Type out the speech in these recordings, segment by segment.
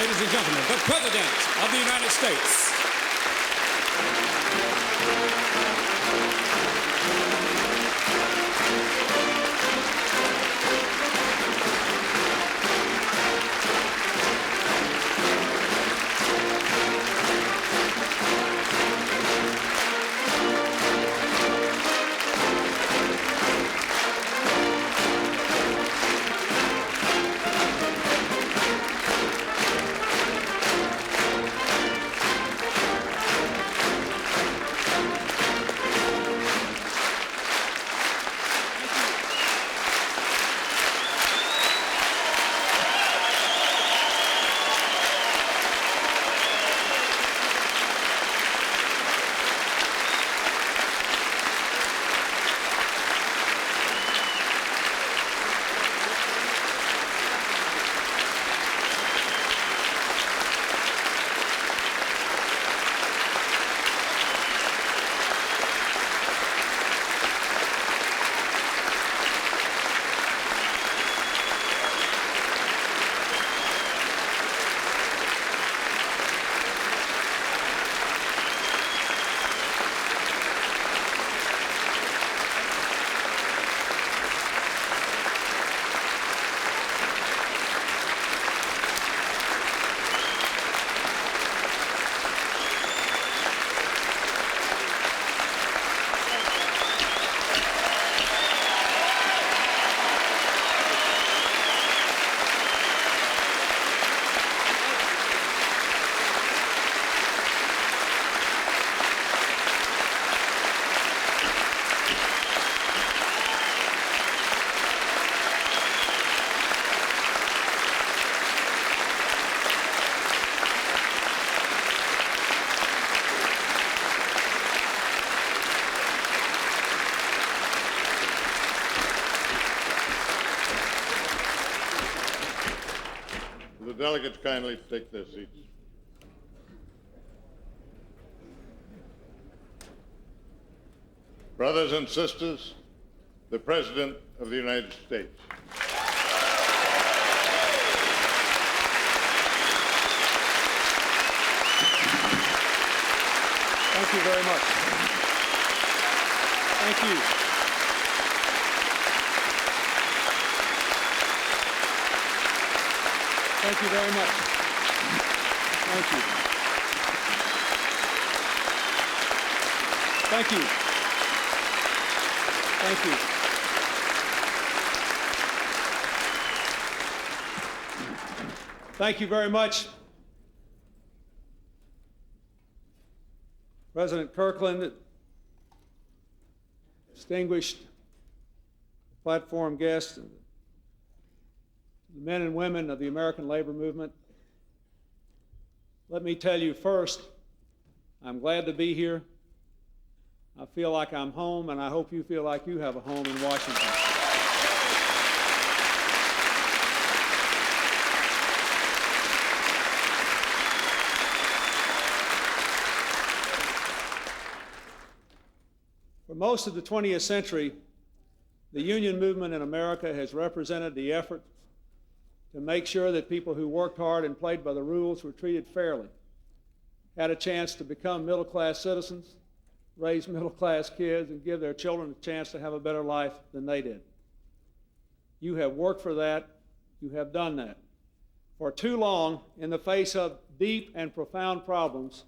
ladies and gentlemen, the President of the United States. Delegates kindly take their seats. Brothers and sisters, the President of the United States. Thank you very much. Thank you. Thank you very much. Thank you. Thank you. Thank you. Thank you very much, President Kirkland, distinguished platform guests, the men and women of the American labor movement. Let me tell you first, I'm glad to be here. I feel like I'm home, and I hope you feel like you have a home in Washington. For most of the 20th century, the union movement in America has represented the effort to make sure that people who worked hard and played by the rules were treated fairly, had a chance to become middle-class citizens, raise middle-class kids, and give their children a chance to have a better life than they did. You have worked for that. You have done that. For too long, in the face of deep and profound problems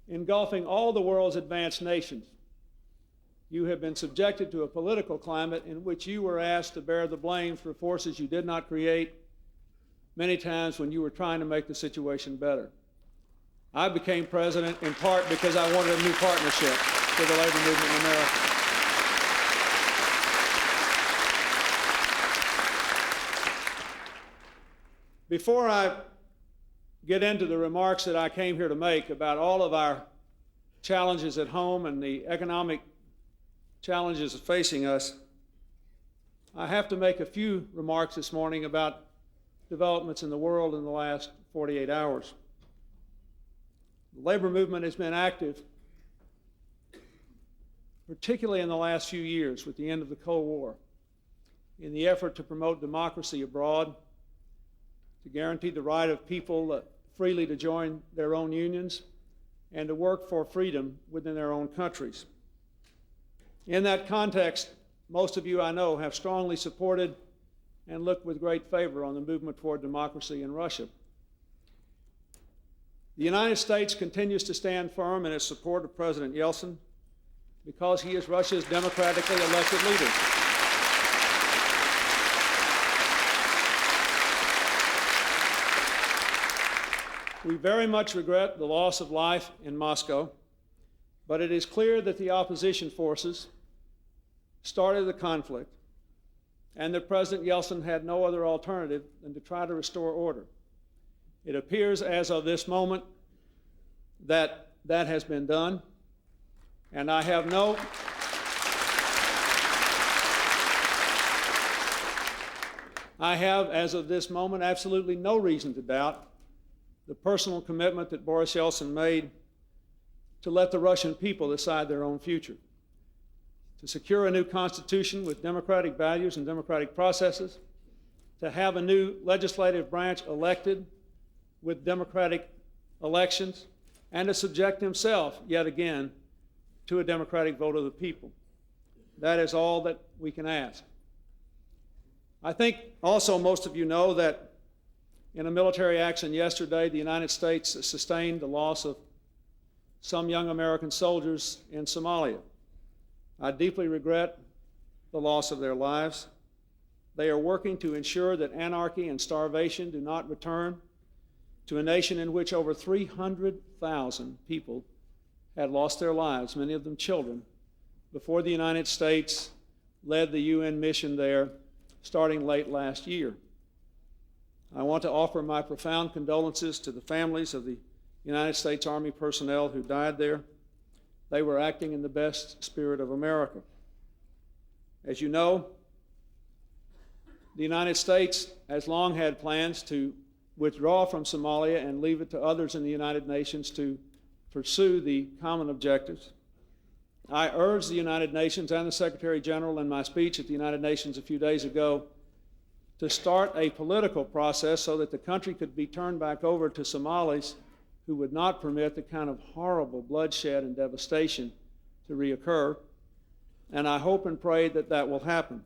engulfing all the world's advanced nations, you have been subjected to a political climate in which you were asked to bear the blame for forces you did not create, many times when you were trying to make the situation better. I became president in part because I wanted a new partnership for the labor movement in America. Before I get into the remarks that I came here to make about all of our challenges at home and the economic challenges facing us, I have to make a few remarks this morning about developments in the world in the last 48 hours. The labor movement has been active, particularly in the last few years with the end of the Cold War, in the effort to promote democracy abroad to guarantee the right of people freely to join their own unions, and to work for freedom within their own countries. In that context, most of you I know have strongly supported and looked with great favor on the movement toward democracy in Russia. The United States continues to stand firm in its support of President Yeltsin because he is Russia's democratically elected leader. We very much regret the loss of life in Moscow, but it is clear that the opposition forces started the conflict and that President Yeltsin had no other alternative than to try to restore order. It appears as of this moment that that has been done, and I have as of this moment, absolutely no reason to doubt the personal commitment that Boris Yeltsin made to let the Russian people decide their own future, to secure a new constitution with democratic values and democratic processes, to have a new legislative branch elected with democratic elections, and to subject himself, yet again, to a democratic vote of the people. That is all that we can ask. I think also most of you know that in a military action yesterday, the United States sustained the loss of some young American soldiers in Somalia. I deeply regret the loss of their lives. They are working to ensure that anarchy and starvation do not return to a nation in which over 300,000 people had lost their lives, many of them children, before the United States led the UN mission there starting late last year. I want to offer my profound condolences to the families of the United States Army personnel who died there. They were acting in the best spirit of America. As you know, the United States has long had plans to withdraw from Somalia and leave it to others in the United Nations to pursue the common objectives. I urged the United Nations and the Secretary General in my speech at the United Nations a few days ago to start a political process so that the country could be turned back over to Somalis who would not permit the kind of horrible bloodshed and devastation to reoccur. And I hope and pray that that will happen.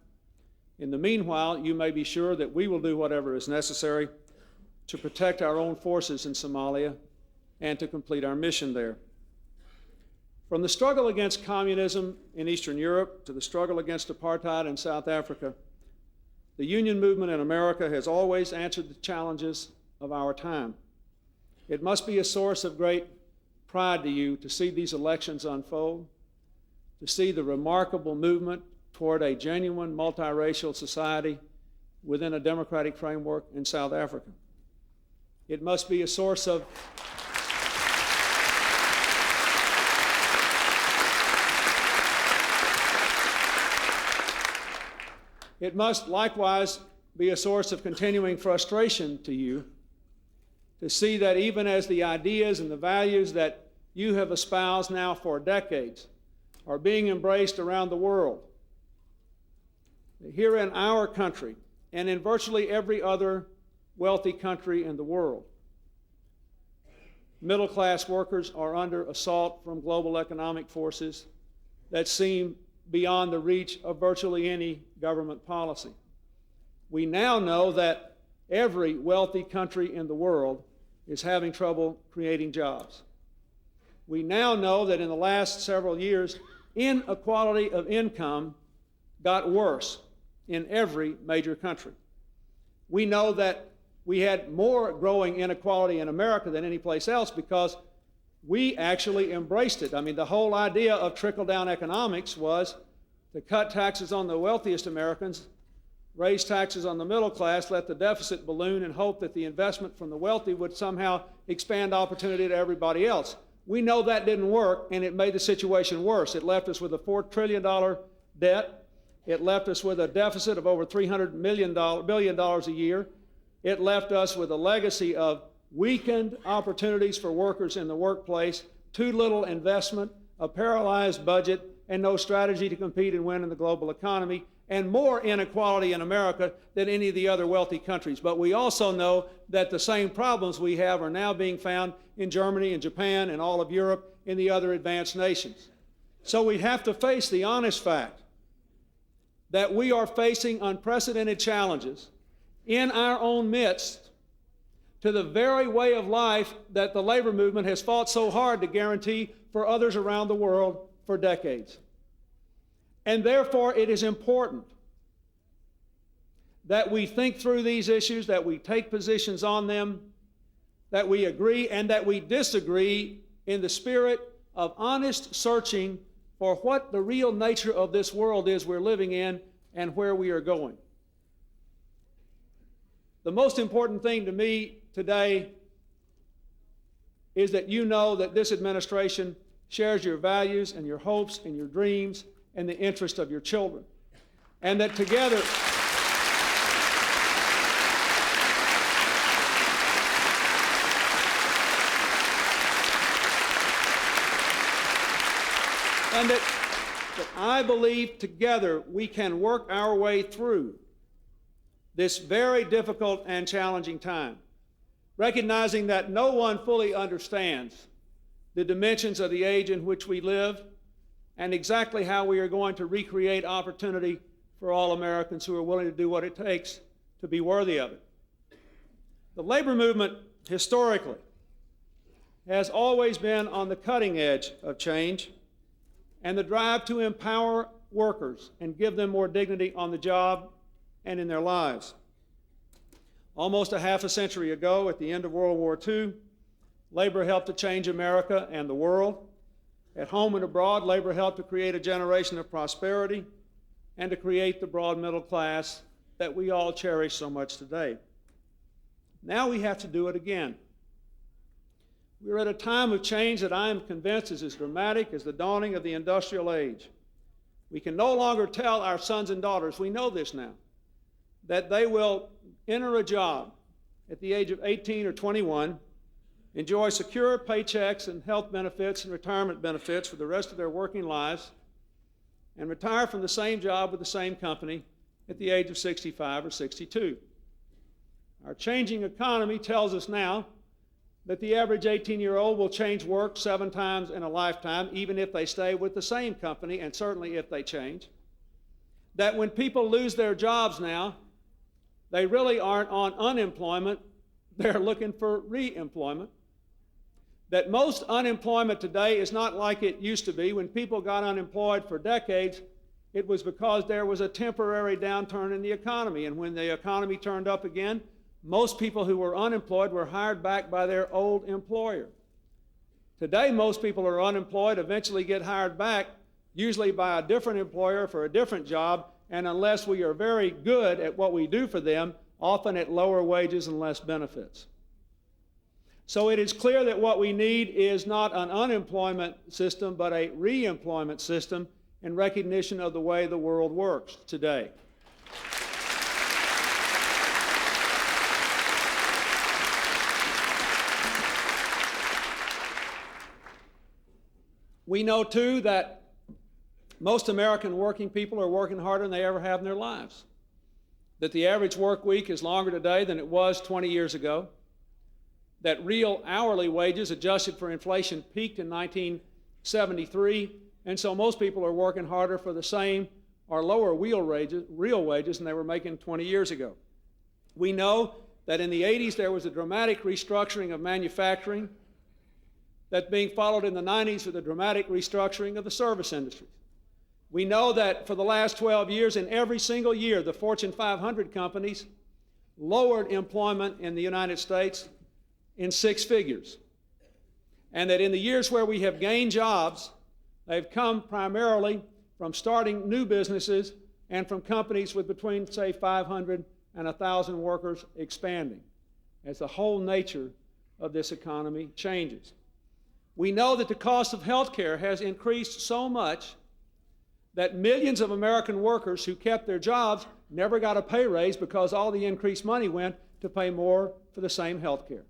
In the meanwhile, you may be sure that we will do whatever is necessary to protect our own forces in Somalia and to complete our mission there. From the struggle against communism in Eastern Europe to the struggle against apartheid in South Africa, the union movement in America has always answered the challenges of our time. It must be a source of great pride to you to see these elections unfold, to see the remarkable movement toward a genuine multiracial society within a democratic framework in South Africa. It must be a source of It must likewise be a source of continuing frustration to you to see that even as the ideas and the values that you have espoused now for decades are being embraced around the world, here in our country and in virtually every other wealthy country in the world, middle-class workers are under assault from global economic forces that seem beyond the reach of virtually any government policy. We now know that every wealthy country in the world is having trouble creating jobs. We now know that in the last several years, inequality of income got worse in every major country. We know that we had more growing inequality in America than any place else because we actually embraced it. I mean, the whole idea of trickle-down economics was to cut taxes on the wealthiest Americans, raise taxes on the middle class, let the deficit balloon, and hope that the investment from the wealthy would somehow expand opportunity to everybody else. We know that didn't work, and it made the situation worse. It left us with a $4 trillion debt. It left us with a deficit of over $300 billion a year. It left us with a legacy of weakened opportunities for workers in the workplace, too little investment, a paralyzed budget, and no strategy to compete and win in the global economy. and more inequality in America than any of the other wealthy countries. But we also know that the same problems we have are now being found in Germany and Japan and all of Europe and the other advanced nations. So we have to face the honest fact that we are facing unprecedented challenges in our own midst to the very way of life that the labor movement has fought so hard to guarantee for others around the world for decades. And therefore, it is important that we think through these issues, that we take positions on them, that we agree and that we disagree in the spirit of honest searching for what the real nature of this world is we're living in and where we are going. The most important thing to me today is that you know that this administration shares your values and your hopes and your dreams and the interest of your children. And that together, and that I believe together we can work our way through this very difficult and challenging time, recognizing that no one fully understands the dimensions of the age in which we live and exactly how we are going to recreate opportunity for all Americans who are willing to do what it takes to be worthy of it. The labor movement historically has always been on the cutting edge of change, and the drive to empower workers and give them more dignity on the job and in their lives. Almost a half a century ago, at the end of World War II, labor helped to change America and the world. At home and abroad, labor helped to create a generation of prosperity and to create the broad middle class that we all cherish so much today. Now we have to do it again. We're at a time of change that I am convinced is as dramatic as the dawning of the industrial age. We can no longer tell our sons and daughters, we know this now, that they will enter a job at the age of 18 or 21, enjoy secure paychecks and health benefits and retirement benefits for the rest of their working lives, and retire from the same job with the same company at the age of 65 or 62. Our changing economy tells us now that the average 18-year-old will change work 7 times in a lifetime, even if they stay with the same company, and certainly if they change. That when people lose their jobs now, they really aren't on unemployment, they're looking for re-employment. That most unemployment today is not like it used to be. When people got unemployed for decades, it was because there was a temporary downturn in the economy, and when the economy turned up again, most people who were unemployed were hired back by their old employer. Today, most people who are unemployed eventually get hired back, usually by a different employer for a different job, and unless we are very good at what we do for them, often at lower wages and less benefits. So it is clear that what we need is not an unemployment system, but a re-employment system in recognition of the way the world works today. We know, too, that most American working people are working harder than they ever have in their lives. That the average work week is longer today than it was 20 years ago. That real hourly wages adjusted for inflation peaked in 1973, and so most people are working harder for the same or lower real wages than they were making 20 years ago. We know that in the 80s there was a dramatic restructuring of manufacturing, that's being followed in the 90s with a dramatic restructuring of the service industry. We know that for the last 12 years, in every single year, the Fortune 500 companies lowered employment in the United States in 6 figures. And that in the years where we have gained jobs, they've come primarily from starting new businesses and from companies with between, say, 500 and 1,000 workers expanding, as the whole nature of this economy changes. We know that the cost of health care has increased so much that millions of American workers who kept their jobs never got a pay raise because all the increased money went to pay more for the same health care.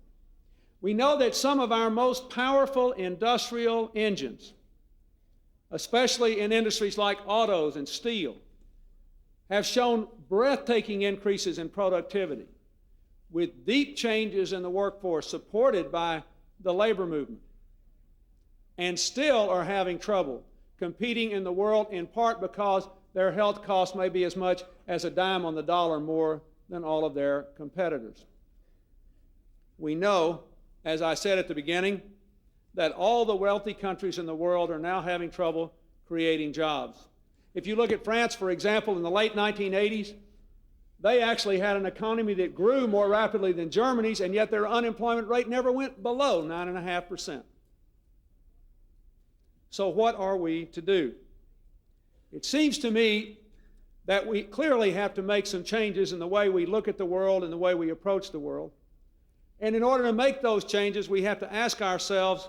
We know that some of our most powerful industrial engines, especially in industries like autos and steel, have shown breathtaking increases in productivity with deep changes in the workforce supported by the labor movement, and still are having trouble competing in the world, in part because their health costs may be as much as a dime on the dollar more than all of their competitors. We know, as I said at the beginning, that all the wealthy countries in the world are now having trouble creating jobs. If you look at France, for example, in the late 1980s, they actually had an economy that grew more rapidly than Germany's, and yet their unemployment rate never went below 9.5%. So what are we to do? It seems to me that we clearly have to make some changes in the way we look at the world and the way we approach the world. And in order to make those changes, we have to ask ourselves,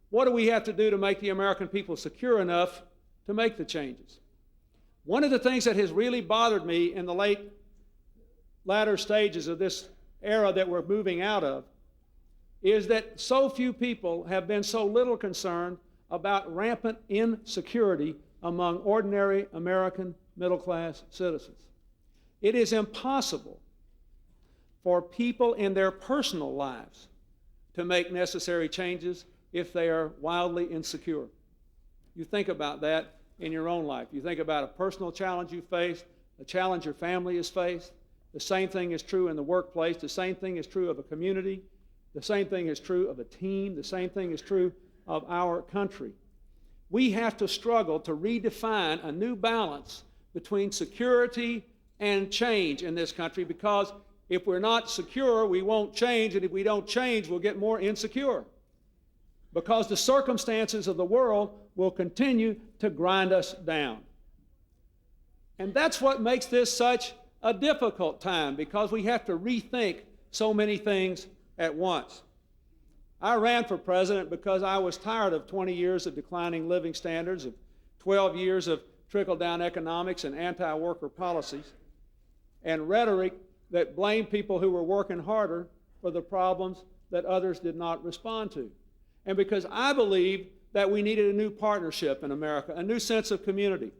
what do we have to do to make the American people secure enough to make the changes? One of the things that has really bothered me in the latter stages of this era that we're moving out of is that so few people have been so little concerned about rampant insecurity among ordinary American middle-class citizens. It is impossible for people in their personal lives to make necessary changes if they are wildly insecure. You think about that in your own life. You think about a personal challenge you faced, a challenge your family has faced. The same thing is true in the workplace. The same thing is true of a community. The same thing is true of a team. The same thing is true of our country. We have to struggle to redefine a new balance between security and change in this country, because if we're not secure, we won't change, and if we don't change, we'll get more insecure, because the circumstances of the world will continue to grind us down. And that's what makes this such a difficult time, because we have to rethink so many things at once. I ran for president because I was tired of 20 years of declining living standards, of 12 years of trickle-down economics and anti-worker policies, and rhetoric that blamed people who were working harder for the problems that others did not respond to. And because I believed that we needed a new partnership in America, a new sense of community,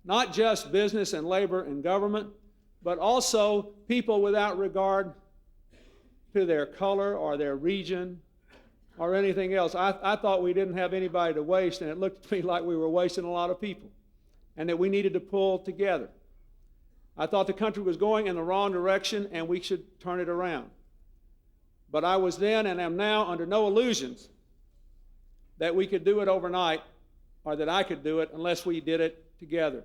not just business and labor and government, but also people without regard to their color or their region or anything else. I thought we didn't have anybody to waste, and it looked to me like we were wasting a lot of people, and that we needed to pull together. I thought the country was going in the wrong direction, and we should turn it around. But I was then and am now under no illusions that we could do it overnight, or that I could do it, unless we did it together.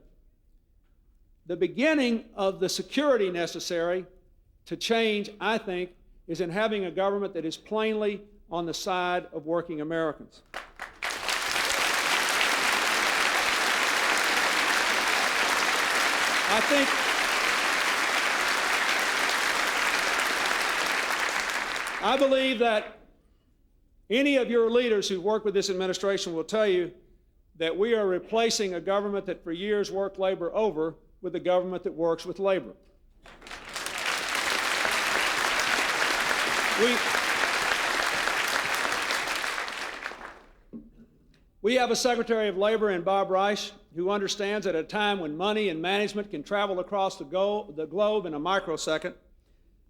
The beginning of the security necessary to change, I think, is in having a government that is plainly on the side of working Americans. I believe that any of your leaders who work with this administration will tell you that we are replacing a government that for years worked labor over with a government that works with labor. We have a Secretary of Labor in Bob Reich who understands that at a time when money and management can travel across the globe in a microsecond,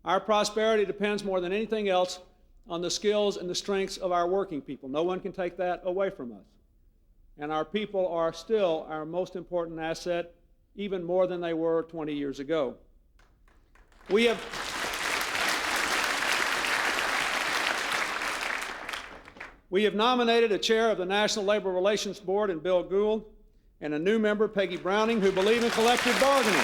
our prosperity depends more than anything else on the skills and the strengths of our working people. No one can take that away from us. And our people are still our most important asset, even more than they were 20 years ago. We have nominated a chair of the National Labor Relations Board in Bill Gould, and a new member, Peggy Browning, who believe in collective bargaining.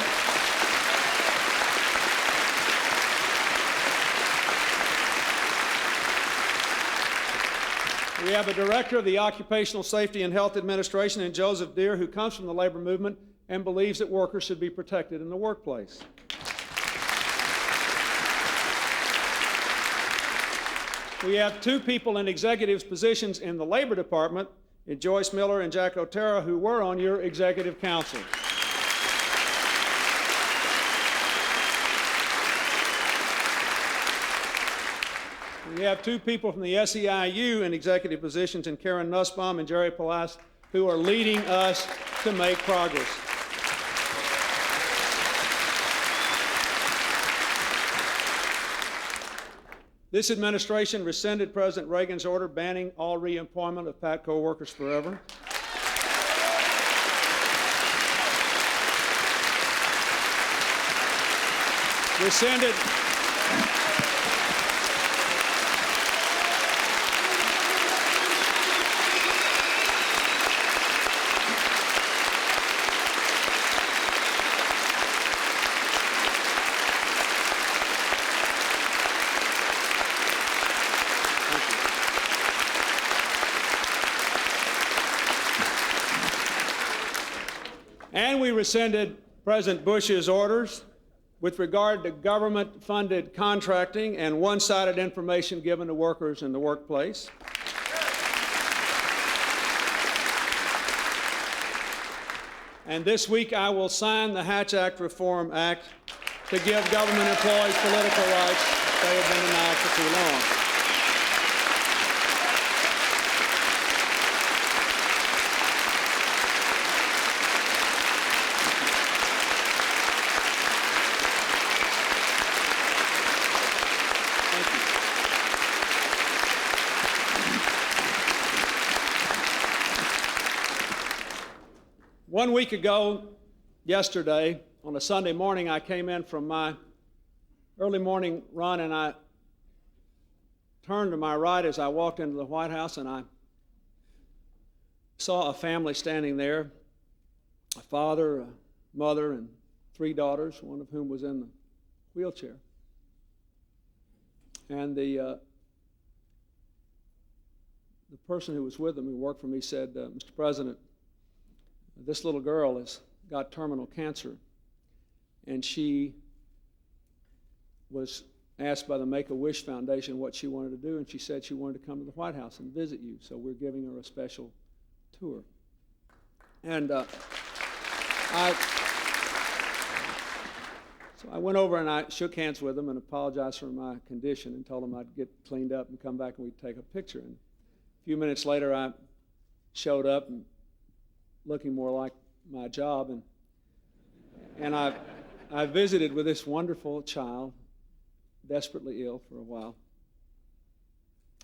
We have a director of the Occupational Safety and Health Administration in Joseph Deere, who comes from the labor movement and believes that workers should be protected in the workplace. We have two people in executive positions in the Labor Department, Joyce Miller and Jack Otero, who were on your executive council. We have two people from the SEIU in executive positions, in Karen Nussbaum and Jerry Palas, who are leading us to make progress. This administration rescinded President Reagan's order banning all reemployment of PATCO workers forever. Rescinded And we rescinded President Bush's orders with regard to government-funded contracting and one-sided information given to workers in the workplace. And this week I will sign the Hatch Act Reform Act to give government employees political rights they have been denied for too long. One week ago, yesterday, on a Sunday morning, I came in from my early morning run and I turned to my right as I walked into the White House and I saw a family standing there, a father, a mother, and 3 daughters, one of whom was in the wheelchair. And the person who was with them, who worked for me, said, Mr. President, this little girl has got terminal cancer, and she was asked by the Make-A-Wish Foundation what she wanted to do, and she said she wanted to come to the White House and visit you, so we're giving her a special tour. And so I went over and I shook hands with them and apologized for my condition and told them I'd get cleaned up and come back and we'd take a picture. And a few minutes later, I showed up and looking more like my job, and I visited with this wonderful child, desperately ill for a while.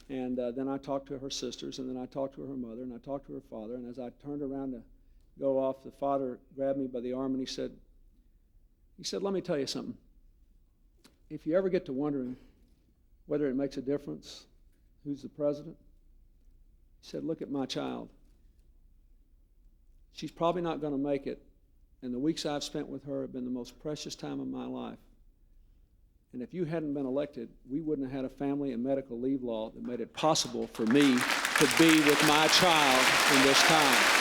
And then I talked to her sisters, and then I talked to her mother, and I talked to her father, and as I turned around to go off, the father grabbed me by the arm and he said, let me tell you something. If you ever get to wondering whether it makes a difference who's the president, he said, look at my child. She's probably not going to make it, and the weeks I've spent with her have been the most precious time of my life. And if you hadn't been elected, we wouldn't have had a family and medical leave law that made it possible for me to be with my child in this time.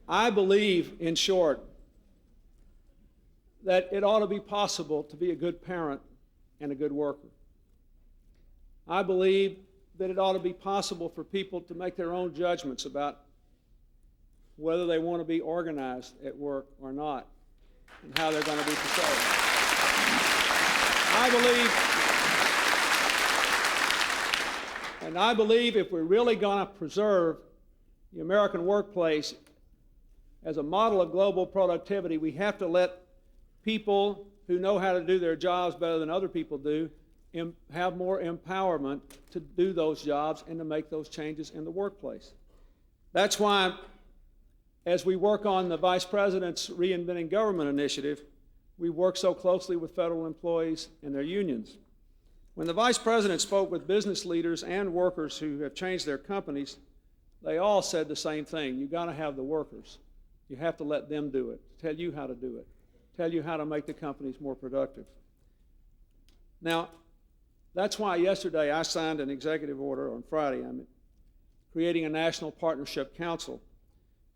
I believe, in short, that it ought to be possible to be a good parent and a good worker. I believe that it ought to be possible for people to make their own judgments about whether they want to be organized at work or not and how they're going to be portrayed. I believe if we're really going to preserve the American workplace as a model of global productivity, we have to let people who know how to do their jobs better than other people do have more empowerment to do those jobs and to make those changes in the workplace. That's why, as we work on the Vice President's Reinventing Government initiative, we work so closely with federal employees and their unions. When the Vice President spoke with business leaders and workers who have changed their companies, they all said the same thing. You've got to have the workers. You have to let them do it, tell you how to do it, tell you how to make the companies more productive. Now, that's why yesterday I signed an executive order on Friday, creating a National Partnership Council.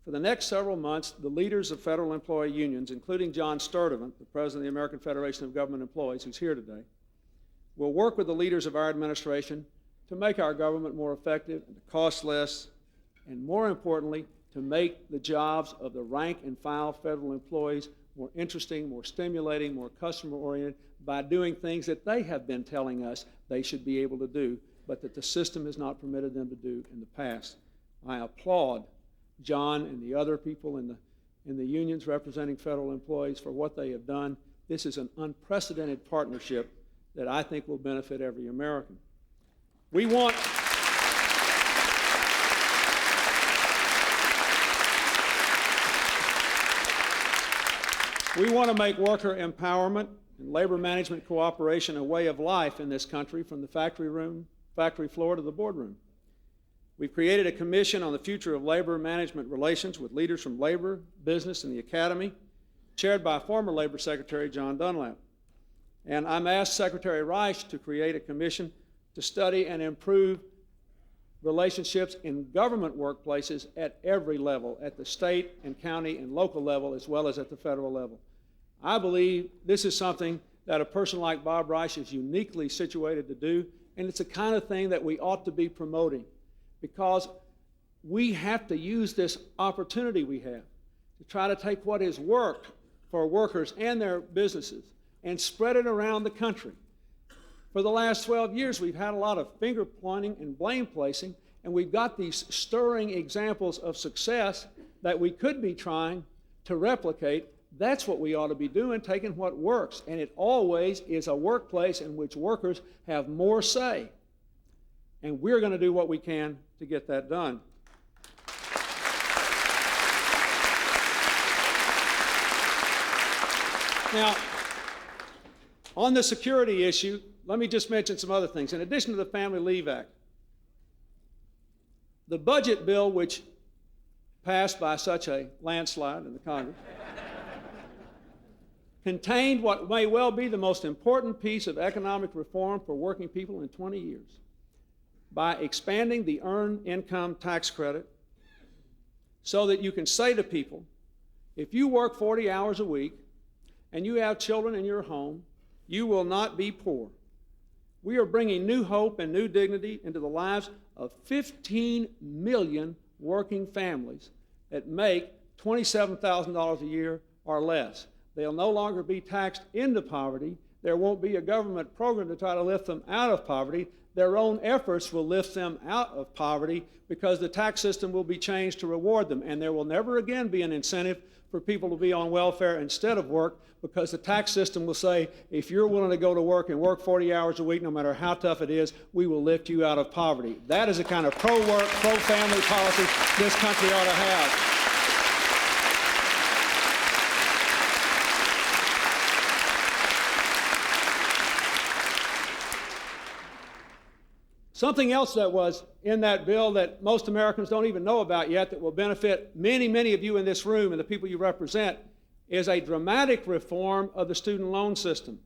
For the next several months, the leaders of federal employee unions, including John Sturdivant, the president of the American Federation of Government Employees, who's here today, will work with the leaders of our administration to make our government more effective and to cost less, and more importantly, to make the jobs of the rank and file federal employees more interesting, more stimulating, more customer-oriented by doing things that they have been telling us they should be able to do, but that the system has not permitted them to do in the past. I applaud John and the other people in the unions representing federal employees for what they have done. This is an unprecedented partnership that I think will benefit every American. We want to make worker empowerment and labor management cooperation a way of life in this country, from the factory floor to the boardroom. We've created a commission on the future of labor management relations with leaders from labor, business, and the academy, chaired by former Labor Secretary John Dunlap. And I'm asked Secretary Rice to create a commission to study and improve relationships in government workplaces at every level, at the state and county and local level, as well as at the federal level. I believe this is something that a person like Bob Rice is uniquely situated to do, and it's the kind of thing that we ought to be promoting, because we have to use this opportunity we have to try to take what has worked for workers and their businesses and spread it around the country. For the last 12 years, we've had a lot of finger pointing and blame placing, and we've got these stirring examples of success that we could be trying to replicate. That's what we ought to be doing, taking what works. And it always is a workplace in which workers have more say. And we're going to do what we can to get that done. Now, on the security issue, let me just mention some other things. In addition to the Family Leave Act, the budget bill, which passed by such a landslide in the Congress, contained what may well be the most important piece of economic reform for working people in 20 years by expanding the earned income tax credit so that you can say to people, if you work 40 hours a week and you have children in your home, you will not be poor. We are bringing new hope and new dignity into the lives of 15 million working families that make $27,000 a year or less. They'll no longer be taxed into poverty. There won't be a government program to try to lift them out of poverty. Their own efforts will lift them out of poverty because the tax system will be changed to reward them. And there will never again be an incentive for people to be on welfare instead of work, because the tax system will say, if you're willing to go to work and work 40 hours a week, no matter how tough it is, we will lift you out of poverty. That is the kind of pro-work, pro-family policy this country ought to have. Something else that was in that bill that most Americans don't even know about yet that will benefit many, many of you in this room and the people you represent is a dramatic reform of the student loan system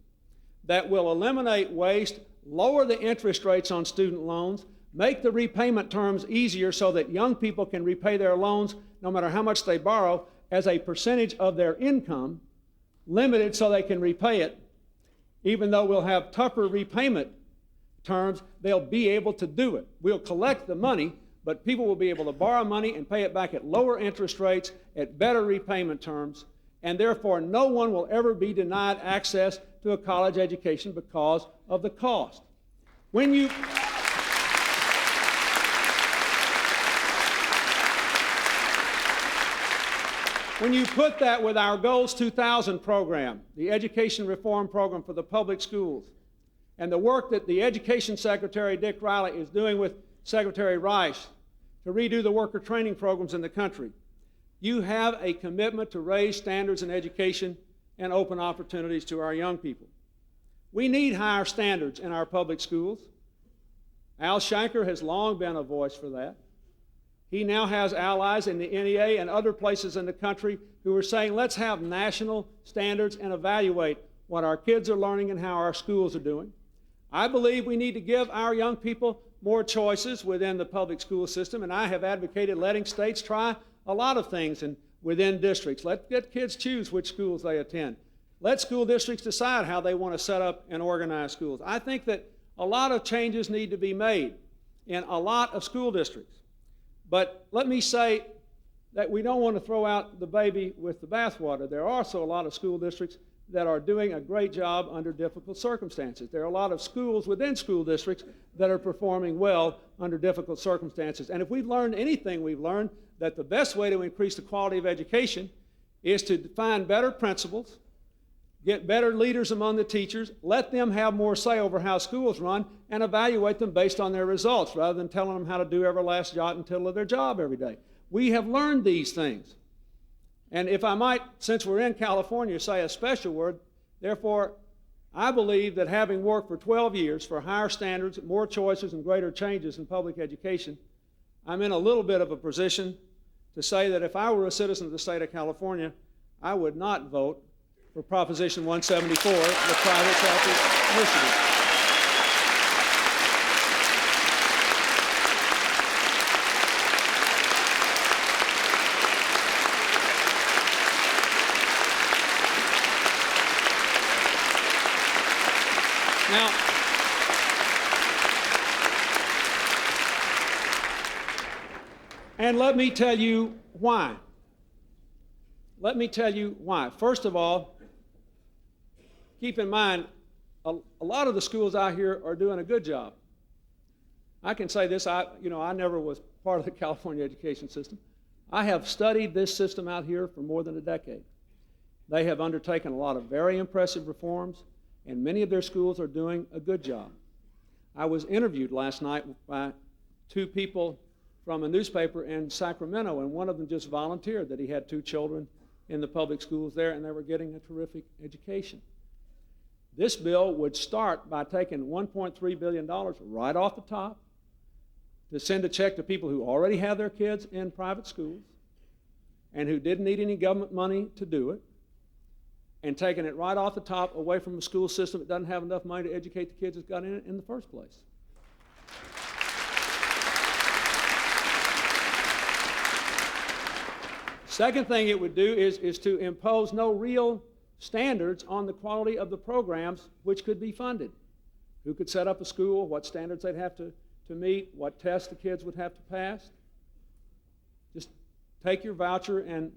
that will eliminate waste, lower the interest rates on student loans, make the repayment terms easier so that young people can repay their loans no matter how much they borrow as a percentage of their income, limited so they can repay it. Even though we'll have tougher repayment terms, they'll be able to do it. We'll collect the money, but people will be able to borrow money and pay it back at lower interest rates, at better repayment terms, and therefore no one will ever be denied access to a college education because of the cost. When you put that with our Goals 2000 program, the education reform program for the public schools, and the work that the Education Secretary, Dick Riley, is doing with Secretary Rice to redo the worker training programs in the country, you have a commitment to raise standards in education and open opportunities to our young people. We need higher standards in our public schools. Al Shanker has long been a voice for that. He now has allies in the NEA and other places in the country who are saying, let's have national standards and evaluate what our kids are learning and how our schools are doing. I believe we need to give our young people more choices within the public school system, and I have advocated letting states try a lot of things within districts. Let kids choose which schools they attend. Let school districts decide how they want to set up and organize schools. I think that a lot of changes need to be made. in a lot of school districts. But let me say that we don't want to throw out the baby with the bathwater. There are also a lot of school districts that are doing a great job under difficult circumstances. There are a lot of schools within school districts that are performing well under difficult circumstances. And if we've learned anything, we've learned that the best way to increase the quality of education is to find better principals, get better leaders among the teachers, let them have more say over how schools run, and evaluate them based on their results rather than telling them how to do every last jot and tittle of their job every day. We have learned these things. And if I might, since we're in California, say a special word, therefore, I believe that having worked for 12 years for higher standards, more choices, and greater changes in public education, I'm in a little bit of a position to say that if I were a citizen of the state of California, I would not vote for Proposition 174, the private sector initiative. Now, and let me tell you why. Let me tell you why. First of all, keep in mind, a lot of the schools out here are doing a good job. I can say this, I never was part of the California education system. I have studied this system out here for more than a decade. They have undertaken a lot of very impressive reforms, and many of their schools are doing a good job. I was interviewed last night by two people from a newspaper in Sacramento, and one of them just volunteered that he had two children in the public schools there, and they were getting a terrific education. This bill would start by taking $1.3 billion right off the top to send a check to people who already have their kids in private schools and who didn't need any government money to do it, and taking it right off the top away from a school system that doesn't have enough money to educate the kids that's got in it in the first place. Second thing it would do is to impose no real standards on the quality of the programs which could be funded. Who could set up a school, what standards they'd have to meet, what tests the kids would have to pass. Just take your voucher, and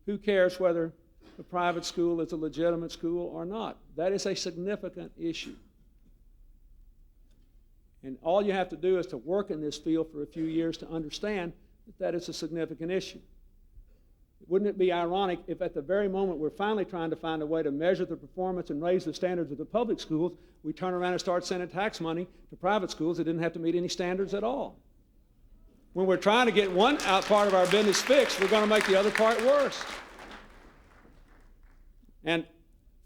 who cares whether the private school is a legitimate school or not. That is a significant issue. And all you have to do is to work in this field for a few years to understand that that is a significant issue. Wouldn't it be ironic if at the very moment we're finally trying to find a way to measure the performance and raise the standards of the public schools, we turn around and start sending tax money to private schools that didn't have to meet any standards at all? When we're trying to get one part of our business fixed, we're going to make the other part worse. And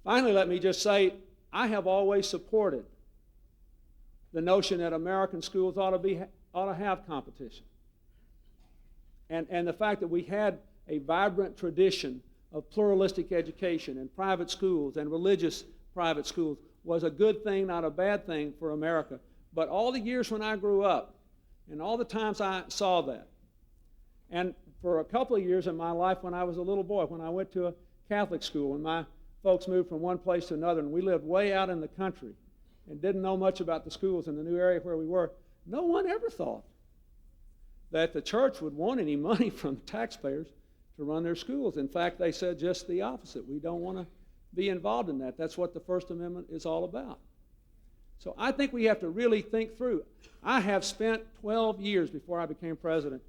finally, let me just say, I have always supported the notion that American schools ought to have competition. And the fact that we had a vibrant tradition of pluralistic education and private schools and religious private schools was a good thing, not a bad thing for America. But all the years when I grew up and all the times I saw that, and for a couple of years in my life when I was a little boy, when I went to a Catholic school and my folks moved from one place to another, and we lived way out in the country and didn't know much about the schools in the new area where we were, no one ever thought that the church would want any money from taxpayers to run their schools. In fact, they said just the opposite. We don't want to be involved in that. That's what the First Amendment is all about. So I think we have to really think through. I have spent 12 years before I became president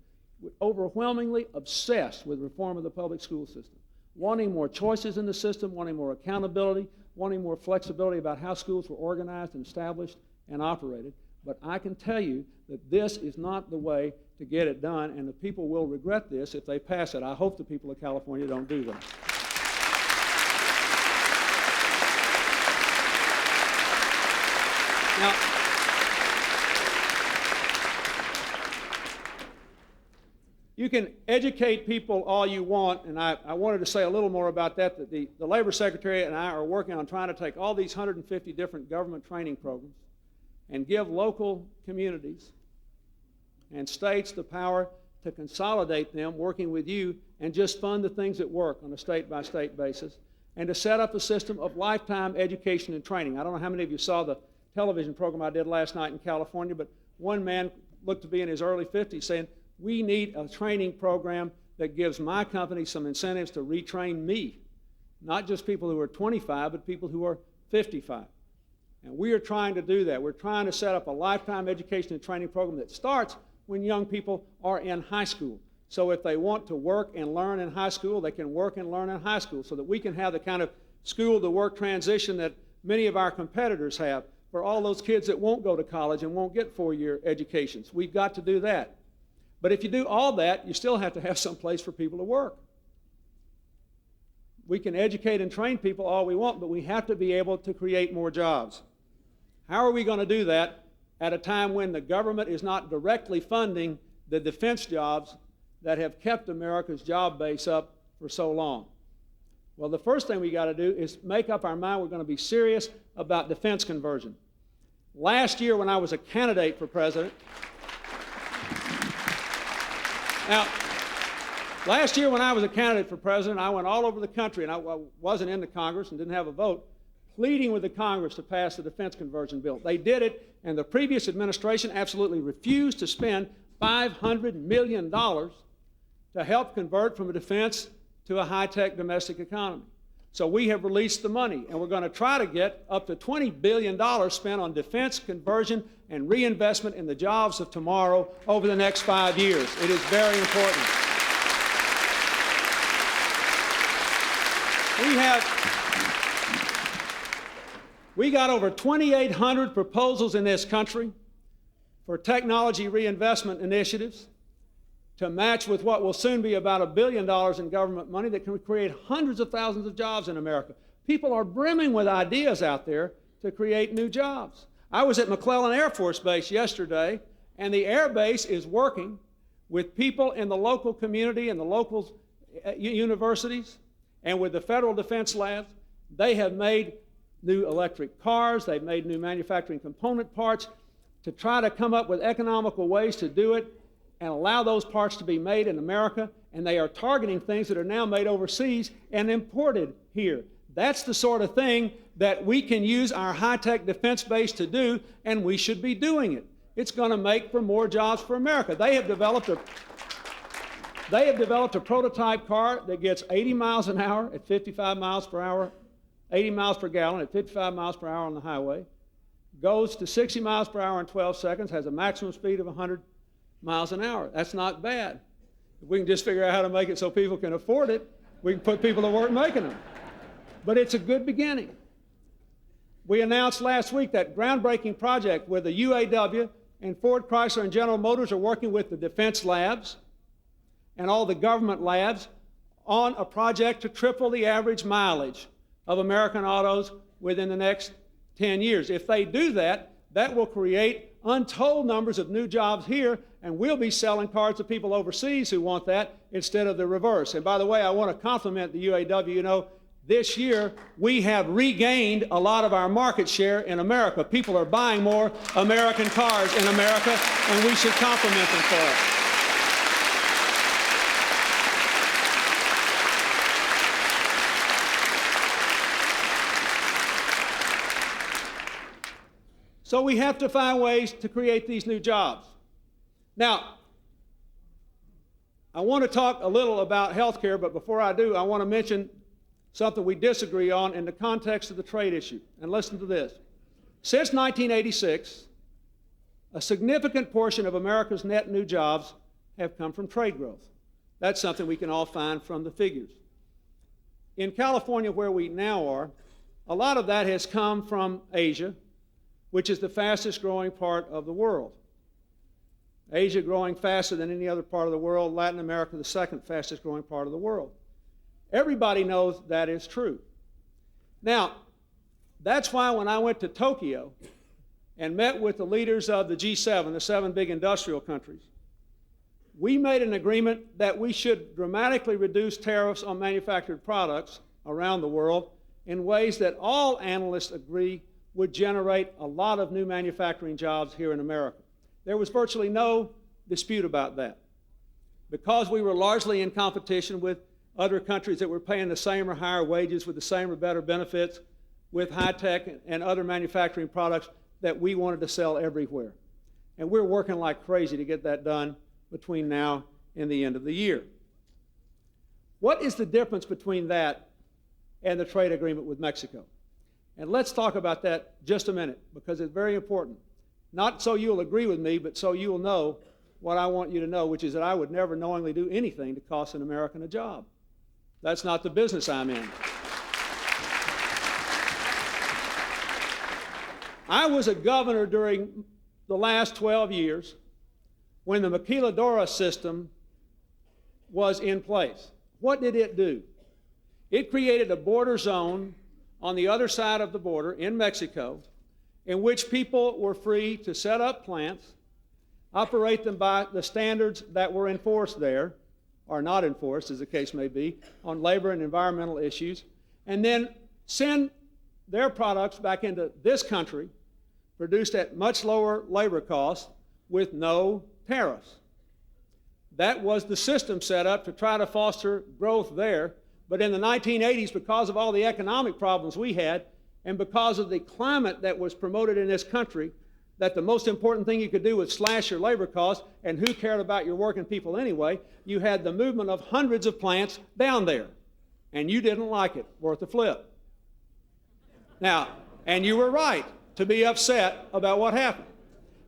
overwhelmingly obsessed with reform of the public school system, wanting more choices in the system, wanting more accountability, wanting more flexibility about how schools were organized and established and operated. But I can tell you that this is not the way to get it done, and the people will regret this if they pass it. I hope the people of California don't do that. Now, you can educate people all you want, and I wanted to say a little more about that the Labor Secretary and I are working on trying to take all these 150 different government training programs and give local communities and states the power to consolidate them, working with you, and just fund the things that work on a state-by-state basis, and to set up a system of lifetime education and training. I don't know how many of you saw the television program I did last night in California, but one man looked to be in his early 50s, saying, we need a training program that gives my company some incentives to retrain me. Not just people who are 25, but people who are 55. And we are trying to do that. We're trying to set up a lifetime education and training program that starts when young people are in high school. So if they want to work and learn in high school, they can work and learn in high school, so that we can have the kind of school-to-work transition that many of our competitors have for all those kids that won't go to college and won't get four-year educations. We've got to do that. But if you do all that, you still have to have some place for people to work. We can educate and train people all we want, but we have to be able to create more jobs. How are we going to do that at a time when the government is not directly funding the defense jobs that have kept America's job base up for so long? Well, the first thing we got to do is make up our mind we're going to be serious about defense conversion. Last year when I was a candidate for president, I went all over the country, and I wasn't in the Congress and didn't have a vote, pleading with the Congress to pass the defense conversion bill. They did it, and the previous administration absolutely refused to spend $500 million to help convert from a defense to a high-tech domestic economy. So we have released the money, and we're going to try to get up to $20 billion spent on defense conversion and reinvestment in the jobs of tomorrow over the next 5 years. It is very important. We got over 2,800 proposals in this country for technology reinvestment initiatives to match with what will soon be about $1 billion in government money that can create hundreds of thousands of jobs in America. People are brimming with ideas out there to create new jobs. I was at McClellan Air Force Base yesterday, and the air base is working with people in the local community and the local universities and with the federal defense labs. They have made new electric cars, they've made new manufacturing component parts to try to come up with economical ways to do it and allow those parts to be made in America, and they are targeting things that are now made overseas and imported here. That's the sort of thing that we can use our high-tech defense base to do, and we should be doing it. It's going to make for more jobs for America. They have developed a prototype car that gets 80 miles an hour at 55 miles per hour, 80 miles per gallon at 55 miles per hour on the highway, goes to 60 miles per hour in 12 seconds, has a maximum speed of 100 miles an hour. That's not bad. If we can just figure out how to make it so people can afford it, we can put people to work making them. But it's a good beginning. We announced last week that groundbreaking project where the UAW and Ford, Chrysler, and General Motors are working with the defense labs and all the government labs on a project to triple the average mileage of American autos within the next 10 years. If they do that, that will create untold numbers of new jobs here, and we'll be selling cars to people overseas who want that instead of the reverse. And by the way, I want to compliment the UAW. You know, this year we have regained a lot of our market share in America. People are buying more American cars in America, and we should compliment them for it. So we have to find ways to create these new jobs. Now, I want to talk a little about health care, but before I do, I want to mention something we disagree on in the context of the trade issue. And listen to this. Since 1986, a significant portion of America's net new jobs have come from trade growth. That's something we can all find from the figures. In California, where we now are, a lot of that has come from Asia, which is the fastest growing part of the world. Asia growing faster than any other part of the world, Latin America the second fastest growing part of the world. Everybody knows that is true. Now, that's why when I went to Tokyo and met with the leaders of the G7, the 7 big industrial countries, we made an agreement that we should dramatically reduce tariffs on manufactured products around the world in ways that all analysts agree would generate a lot of new manufacturing jobs here in America. There was virtually no dispute about that. Because we were largely in competition with other countries that were paying the same or higher wages with the same or better benefits, with high-tech and other manufacturing products that we wanted to sell everywhere. And we're working like crazy to get that done between now and the end of the year. What is the difference between that and the trade agreement with Mexico? And let's talk about that just a minute, because it's very important. Not so you'll agree with me, but so you'll know what I want you to know, which is that I would never knowingly do anything to cost an American a job. That's not the business I'm in. I was a governor during the last 12 years when the maquiladora system was in place. What did it do? It created a border zone on the other side of the border in Mexico in which people were free to set up plants, operate them by the standards that were enforced there, or not enforced, as the case may be, on labor and environmental issues, and then send their products back into this country, produced at much lower labor costs with no tariffs. That was the system set up to try to foster growth there. But in the 1980s, because of all the economic problems we had, and because of the climate that was promoted in this country, that the most important thing you could do was slash your labor costs, and who cared about your working people anyway, you had the movement of hundreds of plants down there. And you didn't like it, worth a flip. Now, and you were right to be upset about what happened.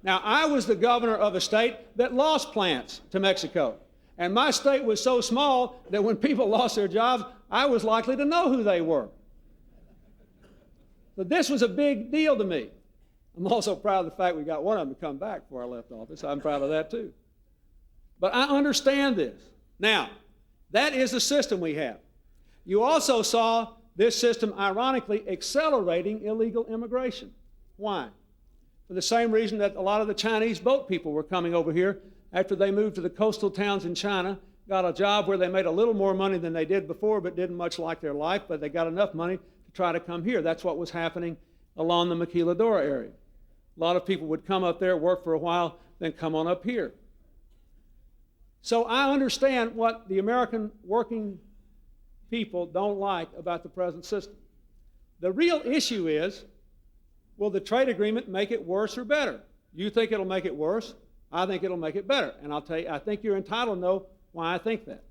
Now, I was the governor of a state that lost plants to Mexico. And my state was so small that when people lost their jobs, I was likely to know who they were. So this was a big deal to me. I'm also proud of the fact we got one of them to come back before I left office. I'm proud of that too. But I understand this. Now, that is the system we have. You also saw this system, ironically, accelerating illegal immigration. Why? For the same reason that a lot of the Chinese boat people were coming over here after they moved to the coastal towns in China, got a job where they made a little more money than they did before, but didn't much like their life, but they got enough money to try to come here. That's what was happening along the maquiladora area. A lot of people would come up there, work for a while, then come on up here. So I understand what the American working people don't like about the present system. The real issue is, will the trade agreement make it worse or better? You think it'll make it worse? I think it'll make it better. And I'll tell you, I think you're entitled to know why I think that.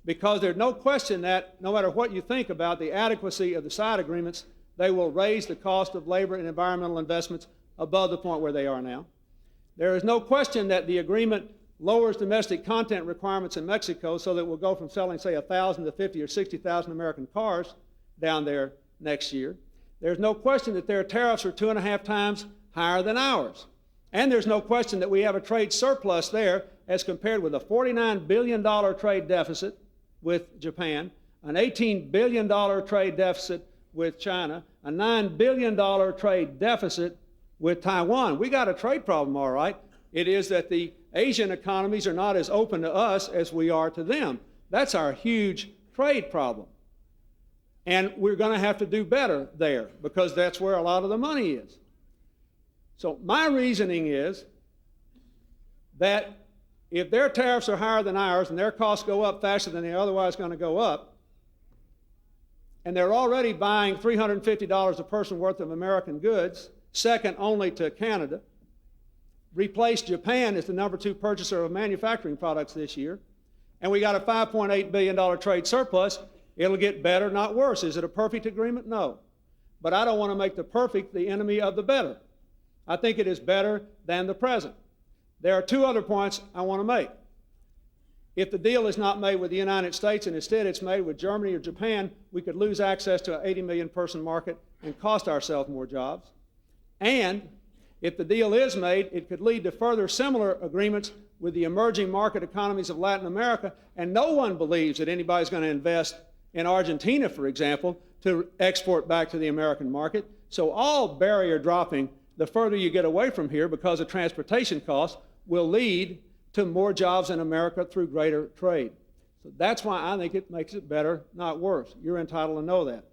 Because there's no question that no matter what you think about the adequacy of the side agreements, they will raise the cost of labor and environmental investments above the point where they are now. There is no question that the agreement lowers domestic content requirements in Mexico so that we'll go from selling, say, 1,000 to 50 or 60,000 American cars down there next year. There's no question that their tariffs are 2.5 times higher than ours. And there's no question that we have a trade surplus there as compared with a $49 billion trade deficit with Japan, an $18 billion trade deficit with China, a $9 billion trade deficit with Taiwan. We got a trade problem, all right. It is that the Asian economies are not as open to us as we are to them. That's our huge trade problem. And we're going to have to do better there because that's where a lot of the money is. So my reasoning is that if their tariffs are higher than ours and their costs go up faster than they're otherwise going to go up, and they're already buying $350 a person worth of American goods, second only to Canada, replaced Japan as the number 2 purchaser of manufacturing products this year, and we got a $5.8 billion trade surplus, it'll get better, not worse. Is it a perfect agreement? No. But I don't want to make the perfect the enemy of the better. I think it is better than the present. There are 2 other points I want to make. If the deal is not made with the United States and instead it's made with Germany or Japan, we could lose access to an 80 million person market and cost ourselves more jobs. And if the deal is made, it could lead to further similar agreements with the emerging market economies of Latin America, and no one believes that anybody's going to invest in Argentina, for example, to export back to the American market. So all barrier dropping, the further you get away from here because of transportation costs, will lead to more jobs in America through greater trade. So that's why I think it makes it better, not worse. You're entitled to know that.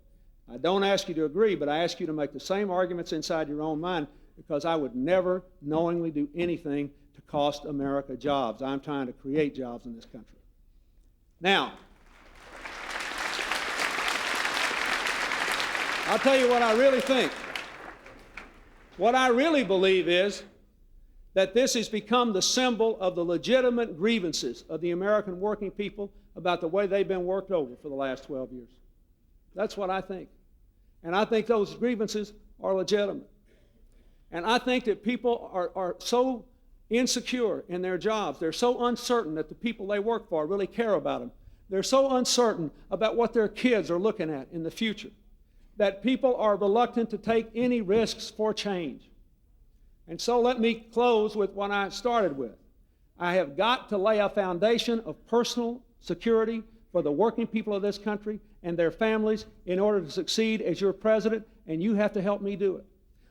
I don't ask you to agree, but I ask you to make the same arguments inside your own mind because I would never knowingly do anything to cost America jobs. I'm trying to create jobs in this country. Now, I'll tell you what I really think. What I really believe is that this has become the symbol of the legitimate grievances of the American working people about the way they've been worked over for the last 12 years. That's what I think. And I think those grievances are legitimate. And I think that people are so insecure in their jobs. They're so uncertain that the people they work for really care about them. They're so uncertain about what their kids are looking at in the future that people are reluctant to take any risks for change. And so let me close with what I started with. I have got to lay a foundation of personal security for the working people of this country and their families in order to succeed as your president, and you have to help me do it.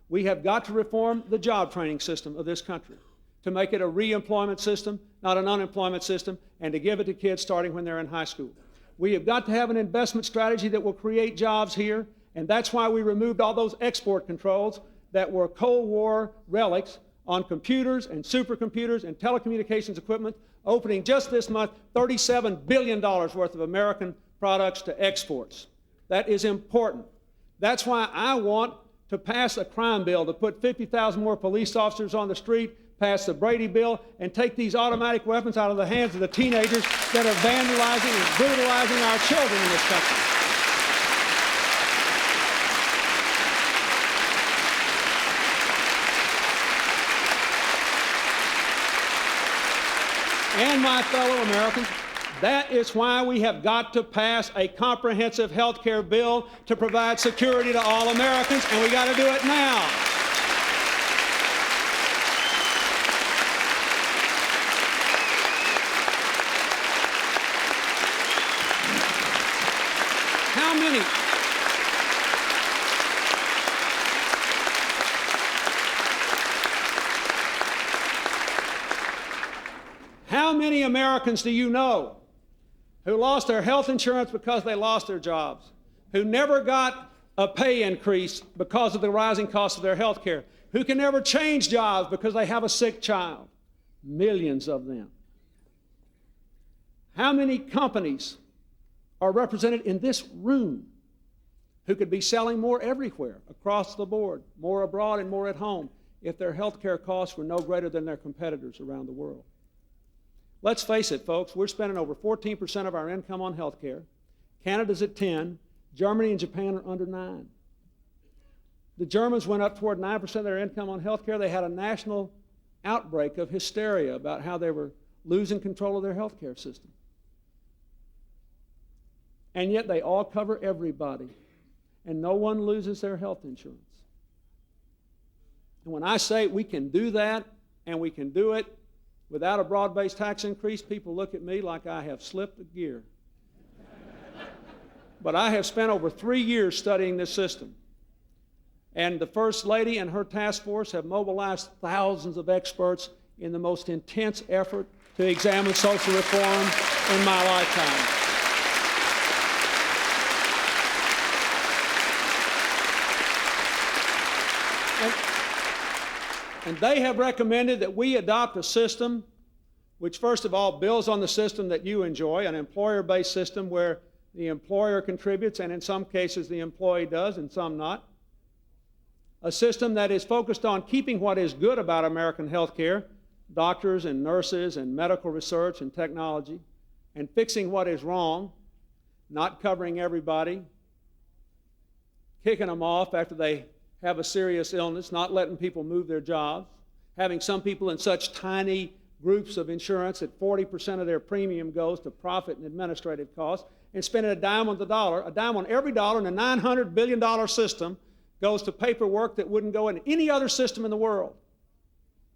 We have got to reform the job training system of this country to make it a re-employment system, not an unemployment system, and to give it to kids starting when they're in high school. We have got to have an investment strategy that will create jobs here, and that's why we removed all those export controls that were Cold War relics on computers and supercomputers and telecommunications equipment, opening just this month $37 billion worth of American products to exports. That is important. That's why I want to pass a crime bill to put 50,000 more police officers on the street, pass the Brady bill, and take these automatic weapons out of the hands of the teenagers that are vandalizing and brutalizing our children in this country. And my fellow Americans, that is why we have got to pass a comprehensive health care bill to provide security to all Americans, and we got to do it now. How many Americans do you know who lost their health insurance because they lost their jobs, who never got a pay increase because of the rising cost of their health care, who can never change jobs because they have a sick child? Millions of them. How many companies are represented in this room who could be selling more everywhere across the board, more abroad and more at home, if their health care costs were no greater than their competitors around the world? Let's face it, folks, we're spending over 14% of our income on health care. Canada's at 10%. Germany and Japan are under 9%. The Germans went up toward 9% of their income on health care. They had a national outbreak of hysteria about how they were losing control of their health care system. And yet they all cover everybody, and no one loses their health insurance. And when I say we can do that, and we can do it without a broad-based tax increase, people look at me like I have slipped a gear. But I have spent over 3 years studying this system. And the First Lady and her task force have mobilized thousands of experts in the most intense effort to examine social reform in my lifetime. And they have recommended that we adopt a system which, first of all, builds on the system that you enjoy, an employer-based system where the employer contributes, and in some cases the employee does, and some not. A system that is focused on keeping what is good about American health care, doctors and nurses and medical research and technology, and fixing what is wrong, not covering everybody, kicking them off after they have a serious illness, not letting people move their jobs, having some people in such tiny groups of insurance that 40% of their premium goes to profit and administrative costs, and spending a dime on the dollar, a dime on every dollar in a $900 billion system goes to paperwork that wouldn't go in any other system in the world.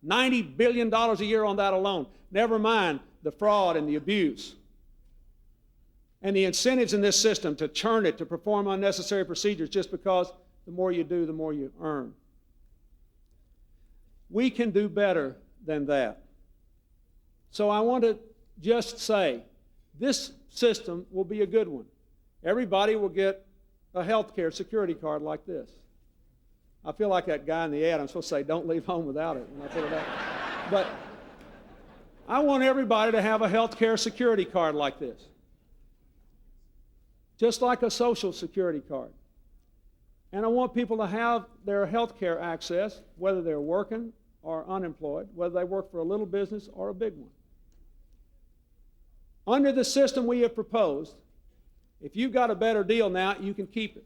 $90 billion a year on that alone. Never mind the fraud and the abuse. And the incentives in this system to churn it, to perform unnecessary procedures just because the more you do, the more you earn. We can do better than that. So I want to just say, this system will be a good one. Everybody will get a health care security card like this. I feel like that guy in the ad. I'm supposed to say, don't leave home without it when I put it out. But I want everybody to have a health care security card like this. Just like a social security card. And I want people to have their health care access, whether they're working or unemployed, whether they work for a little business or a big one. Under the system we have proposed, if you've got a better deal now, you can keep it.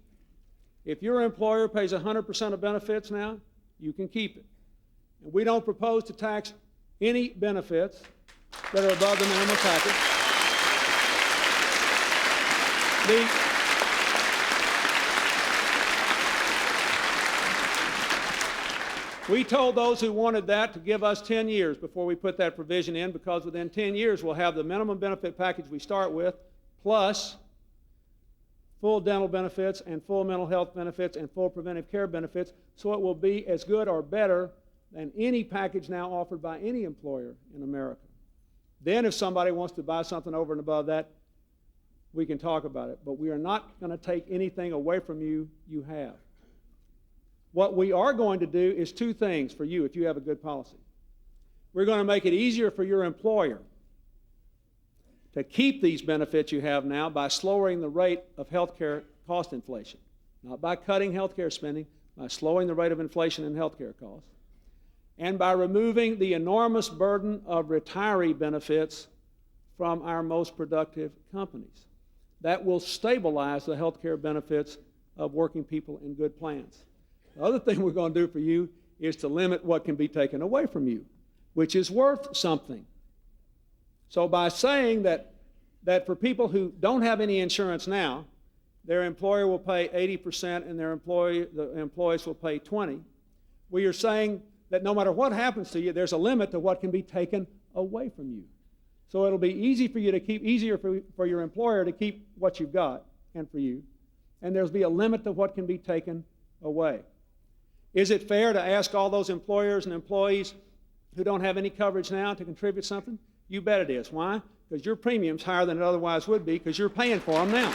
If your employer pays 100% of benefits now, you can keep it. And we don't propose to tax any benefits that are above the minimum package. We told those who wanted that to give us 10 years before we put that provision in, because within 10 years we'll have the minimum benefit package we start with, plus full dental benefits and full mental health benefits and full preventive care benefits, so it will be as good or better than any package now offered by any employer in America. Then if somebody wants to buy something over and above that, we can talk about it. But we are not going to take anything away from you you have. What we are going to do is two things for you if you have a good policy. We're going to make it easier for your employer to keep these benefits you have now by slowing the rate of health care cost inflation. Not by cutting health care spending, by slowing the rate of inflation in health care costs. And by removing the enormous burden of retiree benefits from our most productive companies. That will stabilize the health care benefits of working people in good plans. The other thing we're going to do for you is to limit what can be taken away from you, which is worth something. So by saying that for people who don't have any insurance now, their employer will pay 80% and the employees will pay 20%, we are saying that no matter what happens to you, there's a limit to what can be taken away from you. So it'll be easier for your employer to keep what you've got and for you, and there'll be a limit to what can be taken away. Is it fair to ask all those employers and employees who don't have any coverage now to contribute something? You bet it is. Why? Because your premium's higher than it otherwise would be because you're paying for them now.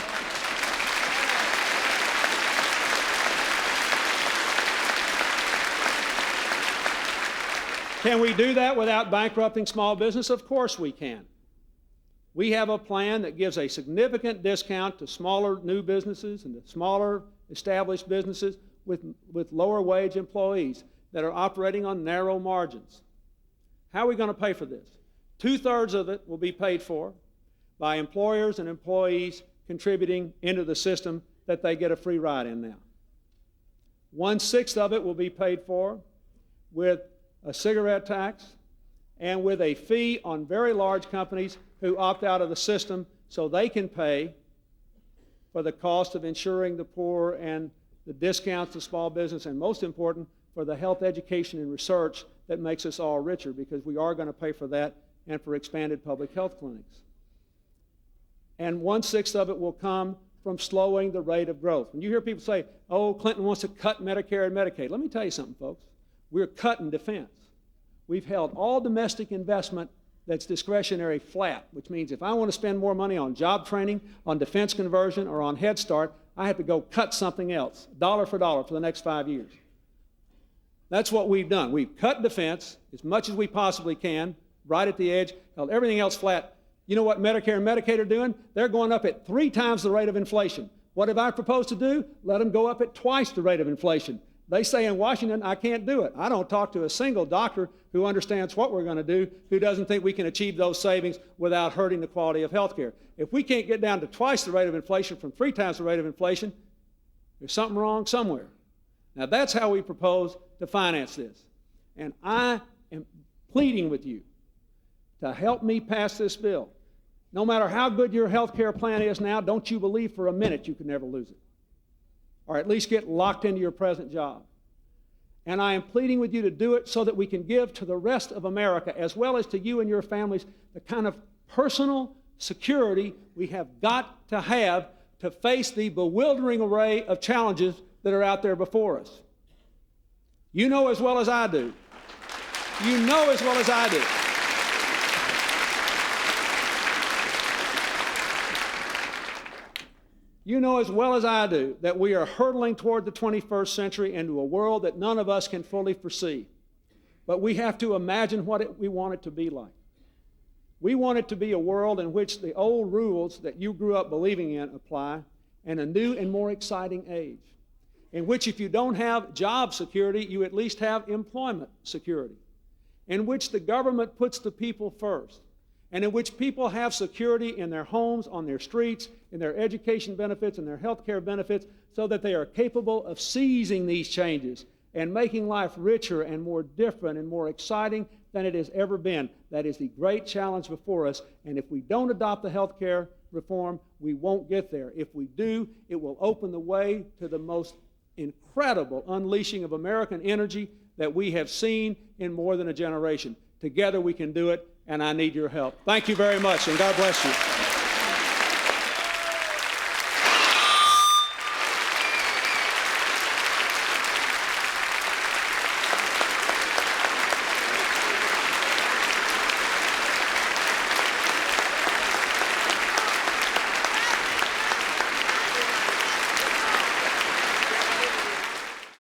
Can we do that without bankrupting small business? Of course we can. We have a plan that gives a significant discount to smaller new businesses and to smaller established businesses with lower wage employees that are operating on narrow margins. How are we going to pay for this? 2/3 of it will be paid for by employers and employees contributing into the system that they get a free ride in now. 1/6 of it will be paid for with a cigarette tax and with a fee on very large companies who opt out of the system so they can pay for the cost of insuring the poor and the discounts to small business, and most important, for the health education and research that makes us all richer, because we are going to pay for that and for expanded public health clinics. And 1/6 of it will come from slowing the rate of growth. When you hear people say, oh, Clinton wants to cut Medicare and Medicaid, let me tell you something, folks. We're cutting defense. We've held all domestic investment that's discretionary flat, which means if I want to spend more money on job training, on defense conversion, or on Head Start, I have to go cut something else, dollar for dollar, for the next 5 years. That's what we've done. We've cut defense as much as we possibly can, right at the edge, held everything else flat. You know what Medicare and Medicaid are doing? They're going up at 3 times the rate of inflation. What have I proposed to do? Let them go up at twice the rate of inflation. They say in Washington, I can't do it. I don't talk to a single doctor who understands what we're going to do, who doesn't think we can achieve those savings without hurting the quality of health care. If we can't get down to twice the rate of inflation from 3 times the rate of inflation, there's something wrong somewhere. Now that's how we propose to finance this. And I am pleading with you to help me pass this bill. No matter how good your health care plan is now, don't you believe for a minute you can never lose it. Or at least get locked into your present job. And I am pleading with you to do it so that we can give to the rest of America, as well as to you and your families, the kind of personal security we have got to have to face the bewildering array of challenges that are out there before us. You know as well as I do. You know as well as I do. You know as well as I do that we are hurtling toward the 21st century into a world that none of us can fully foresee. But we have to imagine what we want it to be like. We want it to be a world in which the old rules that you grew up believing in apply, and a new and more exciting age, in which if you don't have job security, you at least have employment security. in which the government puts the people first, and in which people have security in their homes, on their streets, in their education benefits, and their health care benefits, so that they are capable of seizing these changes and making life richer and more different and more exciting than it has ever been. That is the great challenge before us, and if we don't adopt the health care reform, we won't get there. If we do, it will open the way to the most incredible unleashing of American energy that we have seen in more than a generation. Together we can do it, and I need your help. Thank you very much, and God bless you.